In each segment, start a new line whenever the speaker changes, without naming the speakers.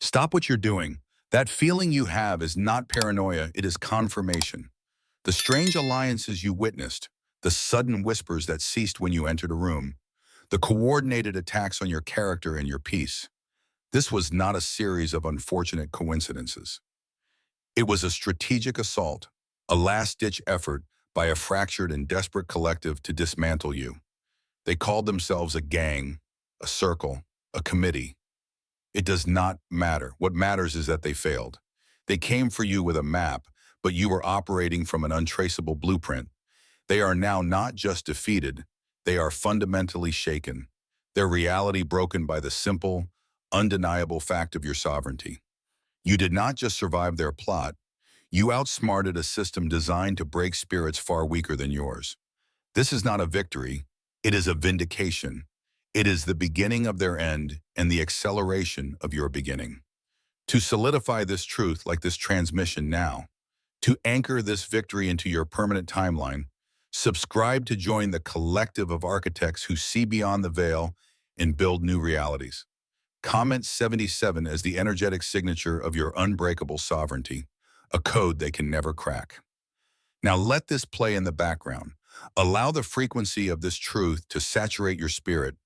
Stop what you're doing. That feeling you have is not paranoia, it is confirmation. The strange alliances you witnessed, the sudden whispers that ceased when you entered a room, the coordinated attacks on your character and your peace. This was not a series of unfortunate coincidences. It was a strategic assault, a last-ditch effort by a fractured and desperate collective to dismantle you. They called themselves a gang, a circle, a committee. It does not matter. What matters is that they failed. They came for you with a map, but you were operating from an untraceable blueprint. They are now not just defeated, they are fundamentally shaken. Their reality broken by the simple, undeniable fact of your sovereignty. You did not just survive their plot, you outsmarted a system designed to break spirits far weaker than yours. This is not a victory, it is a vindication. It is the beginning of their end and the acceleration of your beginning. To solidify this truth like this transmission now, to anchor this victory into your permanent timeline, subscribe to join the collective of architects who see beyond the veil and build new realities. Comment 77 as the energetic signature of your unbreakable sovereignty, a code they can never crack. Now let this play in the background. Allow the frequency of this truth to saturate your spirit,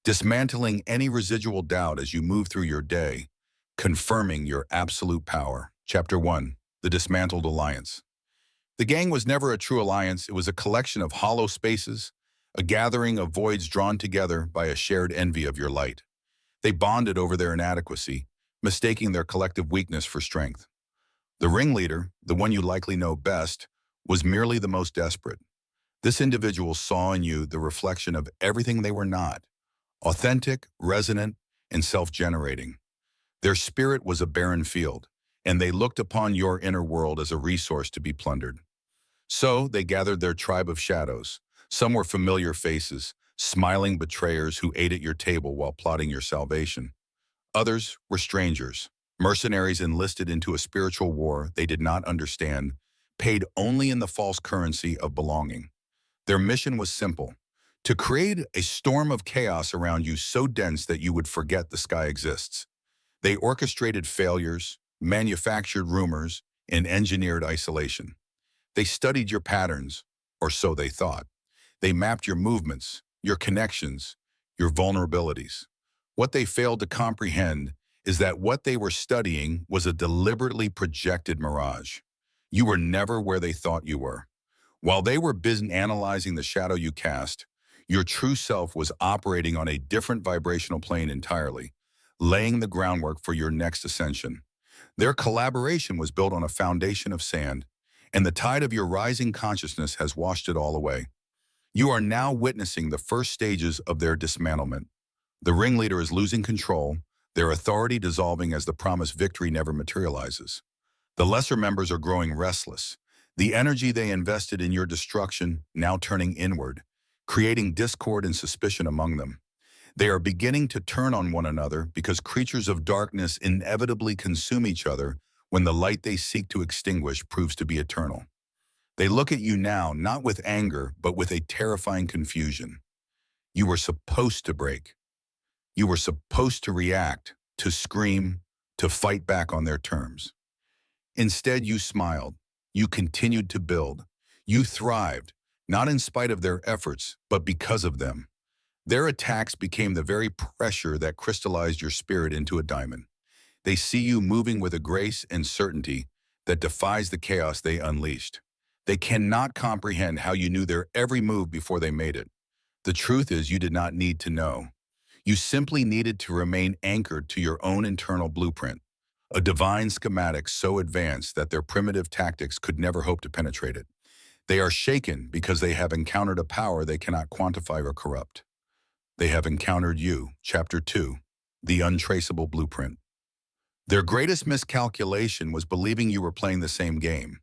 dismantling any residual doubt as you move through your day, confirming your absolute power. Chapter 1, The Dismantled Alliance. The gang was never a true alliance. It was a collection of hollow spaces, a gathering of voids drawn together by a shared envy of your light. They bonded over their inadequacy, mistaking their collective weakness for strength. The ringleader, the one you likely know best, was merely the most desperate. This individual saw in you the reflection of everything they were not, authentic, resonant, and self-generating. Their spirit was a barren field, and they looked upon your inner world as a resource to be plundered. So they gathered their tribe of shadows. Some were familiar faces, smiling betrayers who ate at your table while plotting your salvation. Others were strangers, mercenaries enlisted into a spiritual war they did not understand, paid only in the false currency of belonging. Their mission was simple: to create a storm of chaos around you so dense that you would forget the sky exists. They orchestrated failures, manufactured rumors, and engineered isolation. They studied your patterns, or so they thought. They mapped your movements, your connections, your vulnerabilities. What they failed to comprehend is that what they were studying was a deliberately projected mirage. You were never where they thought you were. While they were busy analyzing the shadow you cast, your true self was operating on a different vibrational plane entirely, laying the groundwork for your next ascension. Their collaboration was built on a foundation of sand, and the tide of your rising consciousness has washed it all away. You are now witnessing the first stages of their dismantlement. The ringleader is losing control, their authority dissolving as the promised victory never materializes. The lesser members are growing restless, the energy they invested in your destruction now turning inward, creating discord and suspicion among them. They are beginning to turn on one another because creatures of darkness inevitably consume each other when the light they seek to extinguish proves to be eternal. They look at you now not with anger, but with a terrifying confusion. You were supposed to break. You were supposed to react, to scream, to fight back on their terms. Instead, you smiled. You continued to build. You thrived, not in spite of their efforts, but because of them. Their attacks became the very pressure that crystallized your spirit into a diamond. They see you moving with a grace and certainty that defies the chaos they unleashed. They cannot comprehend how you knew their every move before they made it. The truth is, you did not need to know. You simply needed to remain anchored to your own internal blueprint, a divine schematic so advanced that their primitive tactics could never hope to penetrate it. They are shaken because they have encountered a power they cannot quantify or corrupt. They have encountered you. Chapter 2, The Untraceable Blueprint. Their greatest miscalculation was believing you were playing the same game.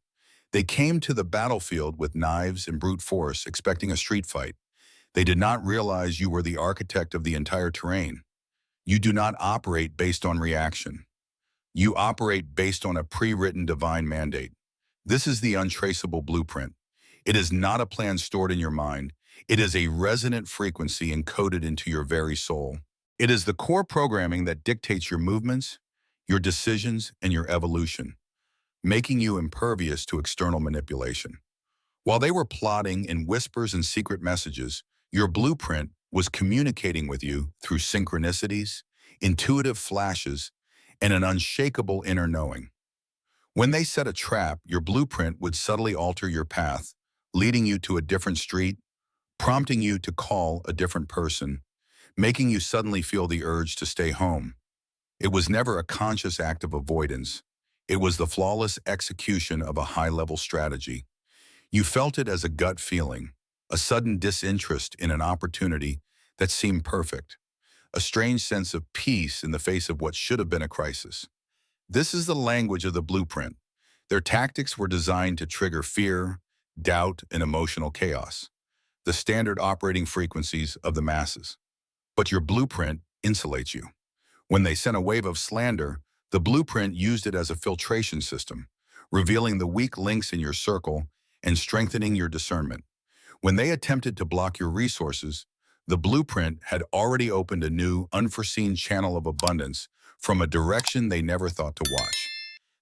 They came to the battlefield with knives and brute force, expecting a street fight. They did not realize you were the architect of the entire terrain. You do not operate based on reaction. You operate based on a pre-written divine mandate. This is the untraceable blueprint. It is not a plan stored in your mind. It is a resonant frequency encoded into your very soul. It is the core programming that dictates your movements, your decisions, and your evolution, making you impervious to external manipulation. While they were plotting in whispers and secret messages, your blueprint was communicating with you through synchronicities, intuitive flashes, and an unshakable inner knowing. When they set a trap, your blueprint would subtly alter your path, leading you to a different street, prompting you to call a different person, making you suddenly feel the urge to stay home. It was never a conscious act of avoidance. It was the flawless execution of a high-level strategy. You felt it as a gut feeling, a sudden disinterest in an opportunity that seemed perfect, a strange sense of peace in the face of what should have been a crisis. This is the language of the blueprint. Their tactics were designed to trigger fear, doubt, and emotional chaos, the standard operating frequencies of the masses. But your blueprint insulates you. When they sent a wave of slander, the blueprint used it as a filtration system, revealing the weak links in your circle and strengthening your discernment. When they attempted to block your resources, the blueprint had already opened a new, unforeseen channel of abundance from a direction they never thought to watch.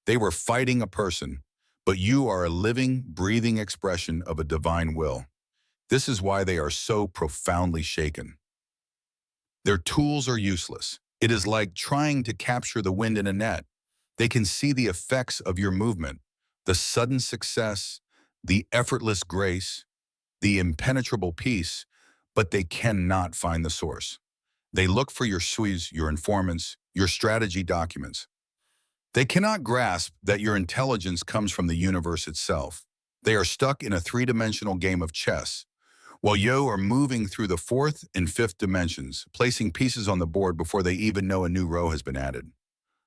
They were fighting a person, but you are a living, breathing expression of a divine will. This is why they are so profoundly shaken. Their tools are useless. It is like trying to capture the wind in a net. They can see the effects of your movement, the sudden success, the effortless grace, the impenetrable peace, but they cannot find the source. They look for your SWIs, your informants, your strategy documents. They cannot grasp that your intelligence comes from the universe itself. They are stuck in a three-dimensional game of chess, while you are moving through the fourth and fifth dimensions, placing pieces on the board before they even know a new row has been added.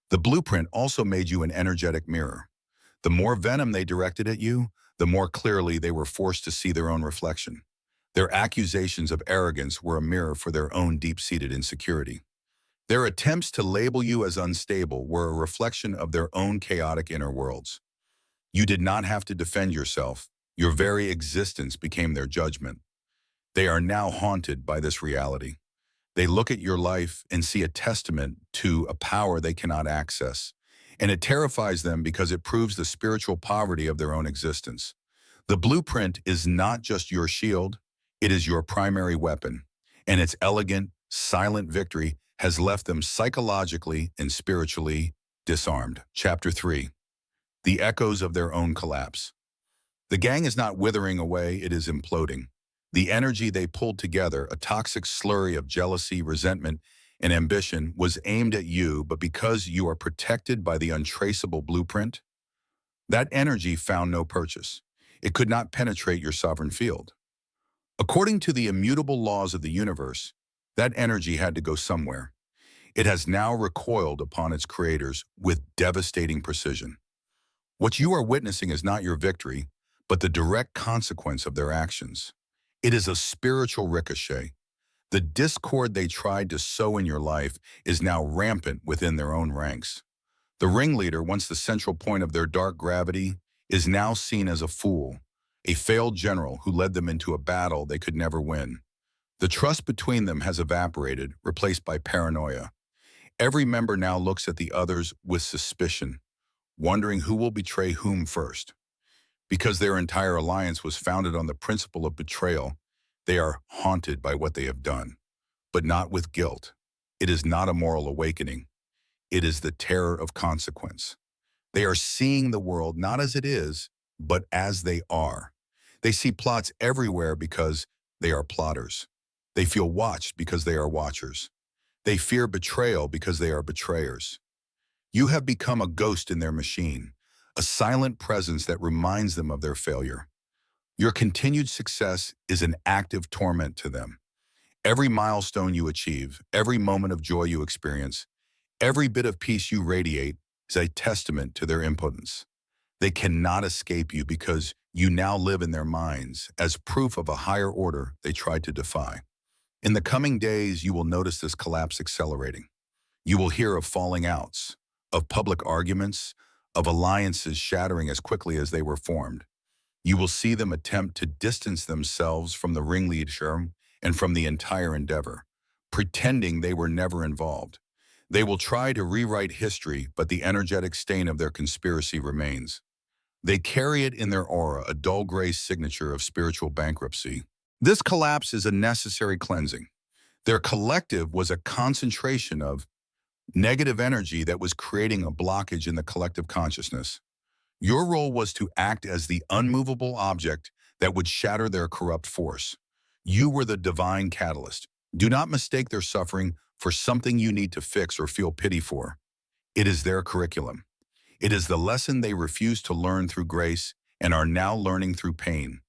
The blueprint also made you an energetic mirror. The more venom they directed at you, the more clearly they were forced to see their own reflection. Their accusations of arrogance were a mirror for their own deep-seated insecurity. Their attempts to label you as unstable were a reflection of their own chaotic inner worlds. You did not have to defend yourself. Your very existence became their judgment. They are now haunted by this reality. They look at your life and see a testament to a power they cannot access, and it terrifies them because it proves the spiritual poverty of their own existence. The blueprint is not just your shield, it is your primary weapon, and its elegant, silent victory has left them psychologically and spiritually disarmed. Chapter 3. The echoes of their own collapse. The gang is not withering away, it is imploding. The energy they pulled together, a toxic slurry of jealousy, resentment, and ambition, was aimed at you, but because you are protected by the untraceable blueprint, that energy found no purchase. It could not penetrate your sovereign field. According to the immutable laws of the universe, that energy had to go somewhere. It has now recoiled upon its creators with devastating precision. What you are witnessing is not your victory, but the direct consequence of their actions. It is a spiritual ricochet. The discord they tried to sow in your life is now rampant within their own ranks. The ringleader, once the central point of their dark gravity, is now seen as a fool, a failed general who led them into a battle they could never win. The trust between them has evaporated, replaced by paranoia. Every member now looks at the others with suspicion, wondering who will betray whom first. Because their entire alliance was founded on the principle of betrayal, they are haunted by what they have done, but not with guilt. It is not a moral awakening. It is the terror of consequence. They are seeing the world not as it is, but as they are. They see plots everywhere because they are plotters. They feel watched because they are watchers. They fear betrayal because they are betrayers. You have become a ghost in their machine, a silent presence that reminds them of their failure. Your continued success is an active torment to them. Every milestone you achieve, every moment of joy you experience, every bit of peace you radiate is a testament to their impotence. They cannot escape you because you now live in their minds as proof of a higher order they tried to defy. In the coming days, you will notice this collapse accelerating. You will hear of falling outs, of public arguments, of alliances shattering as quickly as they were formed. You will see them attempt to distance themselves from the ringleader and from the entire endeavor, pretending they were never involved. They will try to rewrite history, but the energetic stain of their conspiracy remains. They carry it in their aura, a dull gray signature of spiritual bankruptcy. This collapse is a necessary cleansing. Their collective was a concentration of negative energy that was creating a blockage in the collective consciousness. Your role was to act as the unmovable object that would shatter their corrupt force. You were the divine catalyst. Do not mistake their suffering for something you need to fix or feel pity for. It is their curriculum. It is the lesson they refused to learn through grace and are now learning through pain.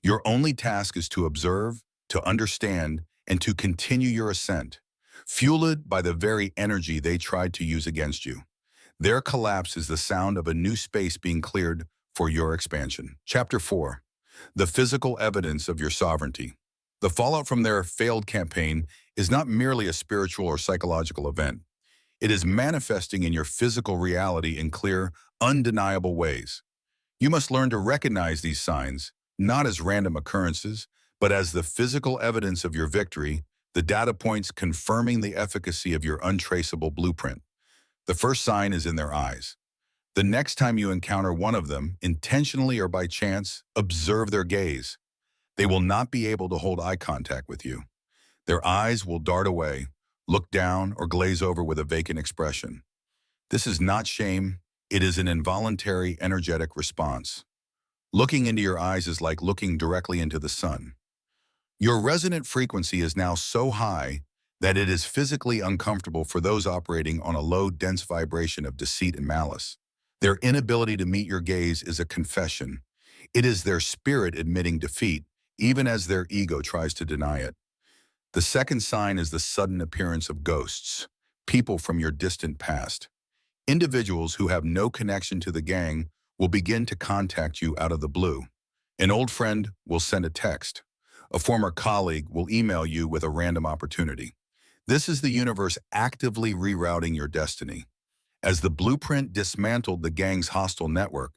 Your only task is to observe, to understand, and to continue your ascent, fueled by the very energy they tried to use against you. Their collapse is the sound of a new space being cleared for your expansion. Chapter 4. The physical evidence of your sovereignty. The fallout from their failed campaign is not merely a spiritual or psychological event. It is manifesting in your physical reality in clear, undeniable ways. You must learn to recognize these signs, not as random occurrences, but as the physical evidence of your victory, the data points confirming the efficacy of your untraceable blueprint. The first sign is in their eyes. The next time you encounter one of them, intentionally or by chance, observe their gaze. They will not be able to hold eye contact with you. Their eyes will dart away, look down, or glaze over with a vacant expression. This is not shame, it is an involuntary, energetic response. Looking into your eyes is like looking directly into the sun. Your resonant frequency is now so high that it is physically uncomfortable for those operating on a low, dense vibration of deceit and malice. Their inability to meet your gaze is a confession. It is their spirit admitting defeat, even as their ego tries to deny it. The second sign is the sudden appearance of ghosts, people from your distant past. Individuals who have no connection to the gang will begin to contact you out of the blue. An old friend will send a text. A former colleague will email you with a random opportunity. This is the universe actively rerouting your destiny. As the blueprint dismantled the gang's hostile network,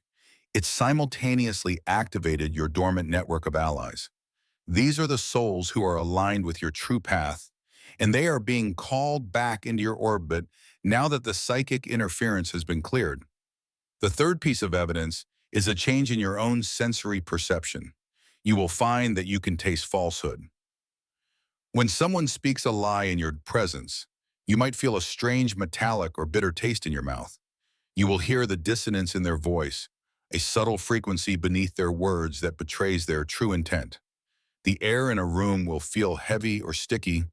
it simultaneously activated your dormant network of allies. These are the souls who are aligned with your true path, and they are being called back into your orbit now that the psychic interference has been cleared. The third piece of evidence is a change in your own sensory perception. You will find that you can taste falsehood. When someone speaks a lie in your presence, you might feel a strange metallic or bitter taste in your mouth. You will hear the dissonance in their voice, a subtle frequency beneath their words that betrays their true intent. The air in a room will feel heavy or sticky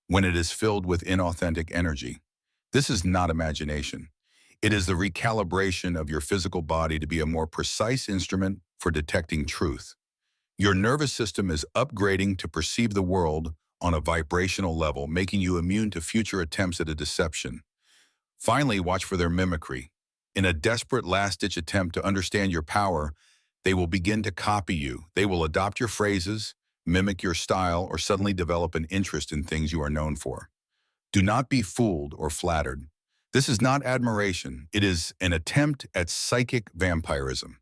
when it is filled with inauthentic energy. This is not imagination. It is the recalibration of your physical body to be a more precise instrument for detecting truth. Your nervous system is upgrading to perceive the world on a vibrational level, making you immune to future attempts at a deception. Finally, watch for their mimicry. In a desperate last-ditch attempt to understand your power, they will begin to copy you. They will adopt your phrases, mimic your style, or suddenly develop an interest in things you are known for. Do not be fooled or flattered. This is not admiration. It is an attempt at psychic vampirism.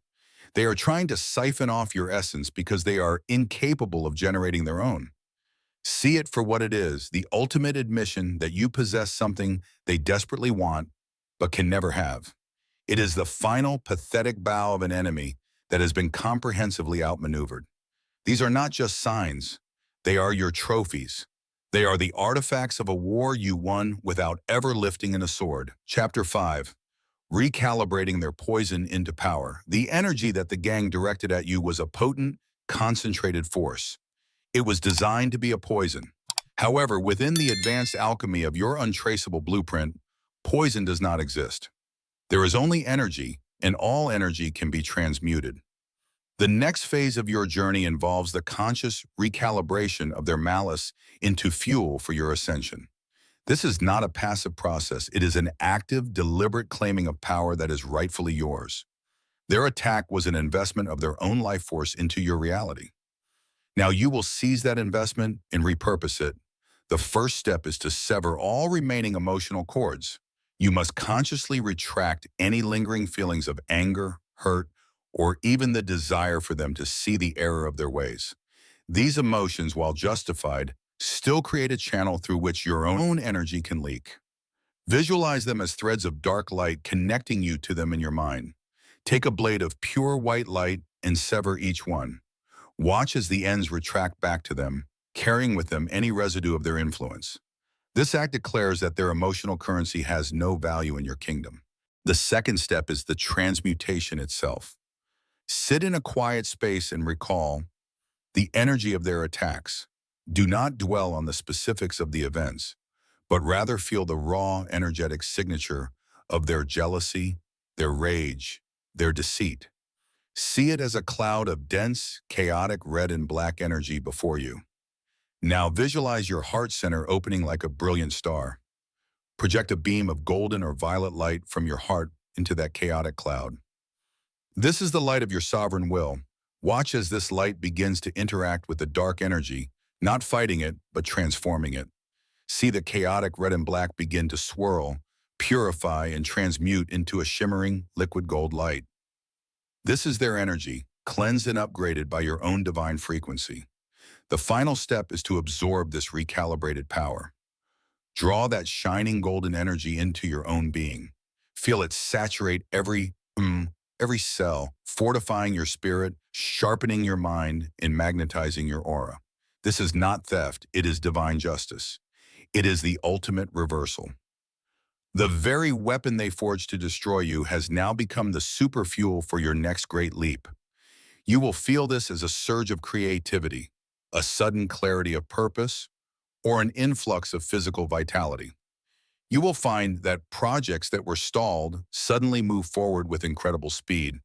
They are trying to siphon off your essence because they are incapable of generating their own. See it for what it is, the ultimate admission that you possess something they desperately want but can never have. It is the final pathetic bow of an enemy that has been comprehensively outmaneuvered. These are not just signs. They are your trophies. They are the artifacts of a war you won without ever lifting in a sword. Chapter 5. Recalibrating their poison into power. The energy that the gang directed at you was a potent, concentrated force. It was designed to be a poison. However, within the advanced alchemy of your untraceable blueprint, poison does not exist. There is only energy, and all energy can be transmuted. The next phase of your journey involves the conscious recalibration of their malice into fuel for your ascension. This is not a passive process. It is an active, deliberate claiming of power that is rightfully yours. Their attack was an investment of their own life force into your reality. Now you will seize that investment and repurpose it. The first step is to sever all remaining emotional cords. You must consciously retract any lingering feelings of anger, hurt, or even the desire for them to see the error of their ways. These emotions, while justified, still create a channel through which your own energy can leak. Visualize them as threads of dark light connecting you to them in your mind. Take a blade of pure white light and sever each one. Watch as the ends retract back to them, carrying with them any residue of their influence. This act declares that their emotional currency has no value in your kingdom. The second step is the transmutation itself. Sit in a quiet space and recall the energy of their attacks. Do not dwell on the specifics of the events, but rather feel the raw, energetic signature of their jealousy, their rage, their deceit. See it as a cloud of dense, chaotic red and black energy before you. Now visualize your heart center opening like a brilliant star. Project a beam of golden or violet light from your heart into that chaotic cloud. This is the light of your sovereign will. Watch as this light begins to interact with the dark energy, not fighting it, but transforming it. See the chaotic red and black begin to swirl, purify, and transmute into a shimmering liquid gold light. This is their energy, cleansed and upgraded by your own divine frequency. The final step is to absorb this recalibrated power. Draw that shining golden energy into your own being. Feel it saturate every cell, fortifying your spirit, sharpening your mind, and magnetizing your aura. This is not theft, it is divine justice. It is the ultimate reversal. The very weapon they forged to destroy you has now become the super fuel for your next great leap. You will feel this as a surge of creativity, a sudden clarity of purpose, or an influx of physical vitality. You will find that projects that were stalled suddenly move forward with incredible speed.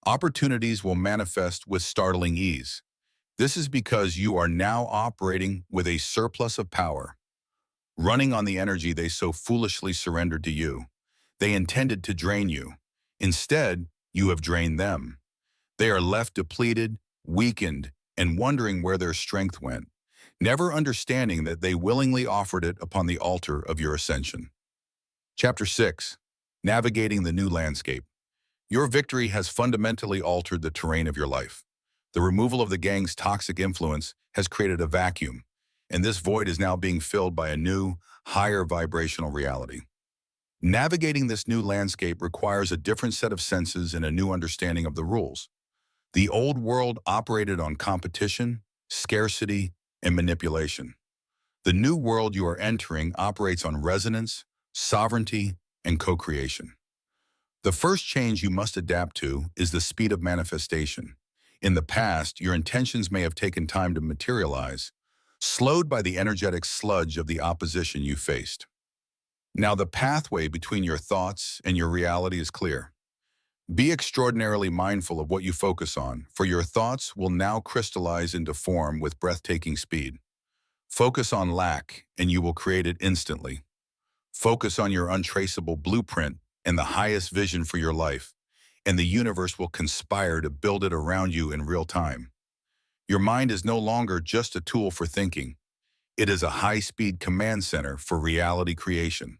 Opportunities will manifest with startling ease. This is because you are now operating with a surplus of power, running on the energy they so foolishly surrendered to you. They intended to drain you. Instead, you have drained them. They are left depleted, weakened, and wondering where their strength went, never understanding that they willingly offered it upon the altar of your ascension. Chapter 6. Navigating the New Landscape. Your victory has fundamentally altered the terrain of your life. The removal of the gang's toxic influence has created a vacuum, and this void is now being filled by a new, higher vibrational reality. Navigating this new landscape requires a different set of senses and a new understanding of the rules. The old world operated on competition, scarcity, and manipulation. The new world you are entering operates on resonance, sovereignty, and co-creation. The first change you must adapt to is the speed of manifestation. In the past, your intentions may have taken time to materialize, slowed by the energetic sludge of the opposition you faced. Now the pathway between your thoughts and your reality is clear. Be extraordinarily mindful of what you focus on, for your thoughts will now crystallize into form with breathtaking speed. Focus on lack, and you will create it instantly. Focus on your untraceable blueprint and the highest vision for your life, and the universe will conspire to build it around you in real time. Your mind is no longer just a tool for thinking. It is a high-speed command center for reality creation.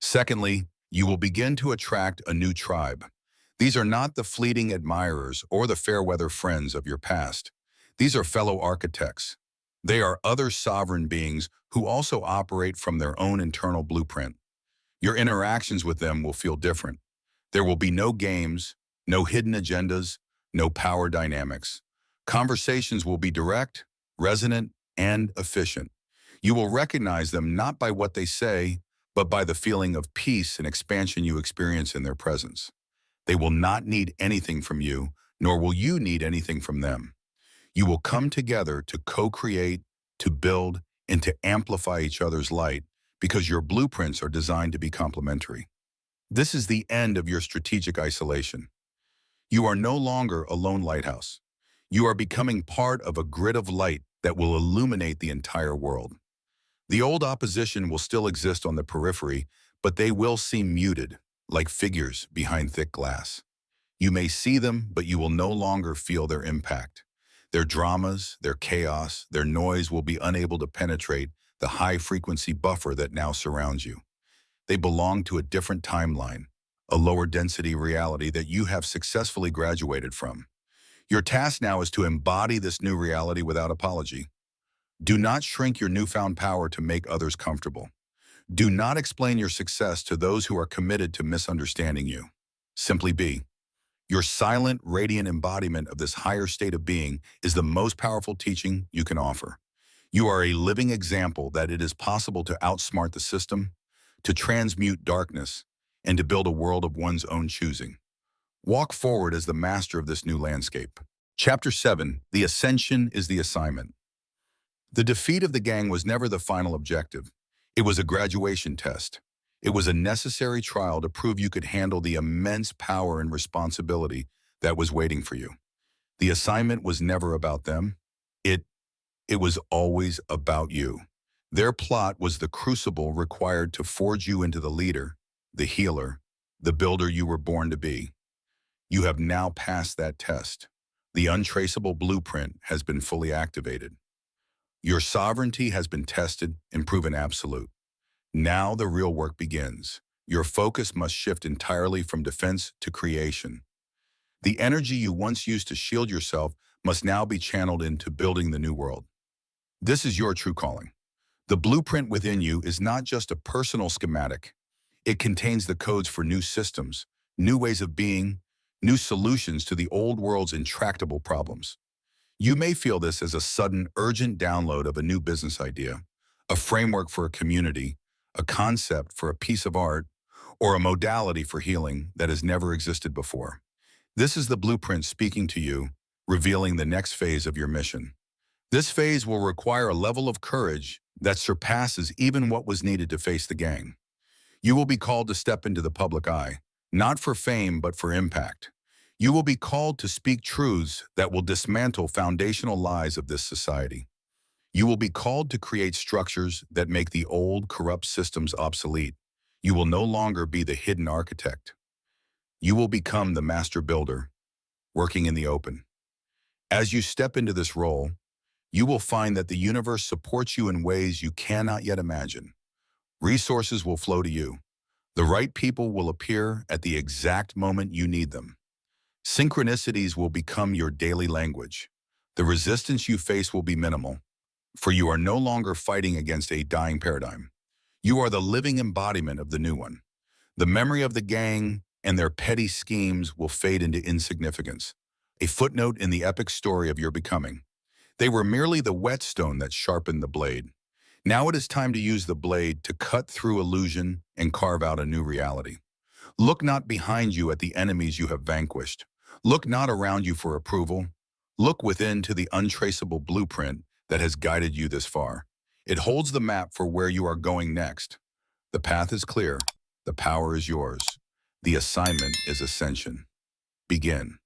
Secondly, you will begin to attract a new tribe. These are not the fleeting admirers or the fair-weather friends of your past. These are fellow architects. They are other sovereign beings who also operate from their own internal blueprint. Your interactions with them will feel different. There will be no games, no hidden agendas, no power dynamics. Conversations will be direct, resonant, and efficient. You will recognize them not by what they say, but by the feeling of peace and expansion you experience in their presence. They will not need anything from you, nor will you need anything from them. You will come together to co-create, to build, and to amplify each other's light because your blueprints are designed to be complementary. This is the end of your strategic isolation. You are no longer a lone lighthouse. You are becoming part of a grid of light that will illuminate the entire world. The old opposition will still exist on the periphery, but they will seem muted, like figures behind thick glass. You may see them, but you will no longer feel their impact. Their dramas, their chaos, their noise will be unable to penetrate the high-frequency buffer that now surrounds you. They belong to a different timeline, a lower-density reality that you have successfully graduated from. Your task now is to embody this new reality without apology. Do not shrink your newfound power to make others comfortable. Do not explain your success to those who are committed to misunderstanding you. Simply be. Your silent, radiant embodiment of this higher state of being is the most powerful teaching you can offer. You are a living example that it is possible to outsmart the system, to transmute darkness, and to build a world of one's own choosing. Walk forward as the master of this new landscape. Chapter 7, The Ascension is the Assignment. The defeat of the gang was never the final objective. It was a graduation test. It was a necessary trial to prove you could handle the immense power and responsibility that was waiting for you. The assignment was never about them. It, it was always about you. Their plot was the crucible required to forge you into the leader, the healer, the builder you were born to be. You have now passed that test. The untraceable blueprint has been fully activated. Your sovereignty has been tested and proven absolute. Now the real work begins. Your focus must shift entirely from defense to creation. The energy you once used to shield yourself must now be channeled into building the new world. This is your true calling. The blueprint within you is not just a personal schematic. It contains the codes for new systems, new ways of being, new solutions to the old world's intractable problems. You may feel this as a sudden, urgent download of a new business idea, a framework for a community, a concept for a piece of art, or a modality for healing that has never existed before. This is the blueprint speaking to you, revealing the next phase of your mission. This phase will require a level of courage that surpasses even what was needed to face the gang. You will be called to step into the public eye, not for fame but for impact. You will be called to speak truths that will dismantle foundational lies of this society. You will be called to create structures that make the old, corrupt systems obsolete. You will no longer be the hidden architect. You will become the master builder, working in the open. As you step into this role, you will find that the universe supports you in ways you cannot yet imagine. Resources will flow to you. The right people will appear at the exact moment you need them. Synchronicities will become your daily language. The resistance you face will be minimal, for you are no longer fighting against a dying paradigm. You are the living embodiment of the new one. The memory of the gang and their petty schemes will fade into insignificance, a footnote in the epic story of your becoming. They were merely the whetstone that sharpened the blade. Now it is time to use the blade to cut through illusion and carve out a new reality. Look not behind you at the enemies you have vanquished. Look not around you for approval. Look within to the untraceable blueprint that has guided you this far. It holds the map for where you are going next. The path is clear. The power is yours. The assignment is ascension. Begin.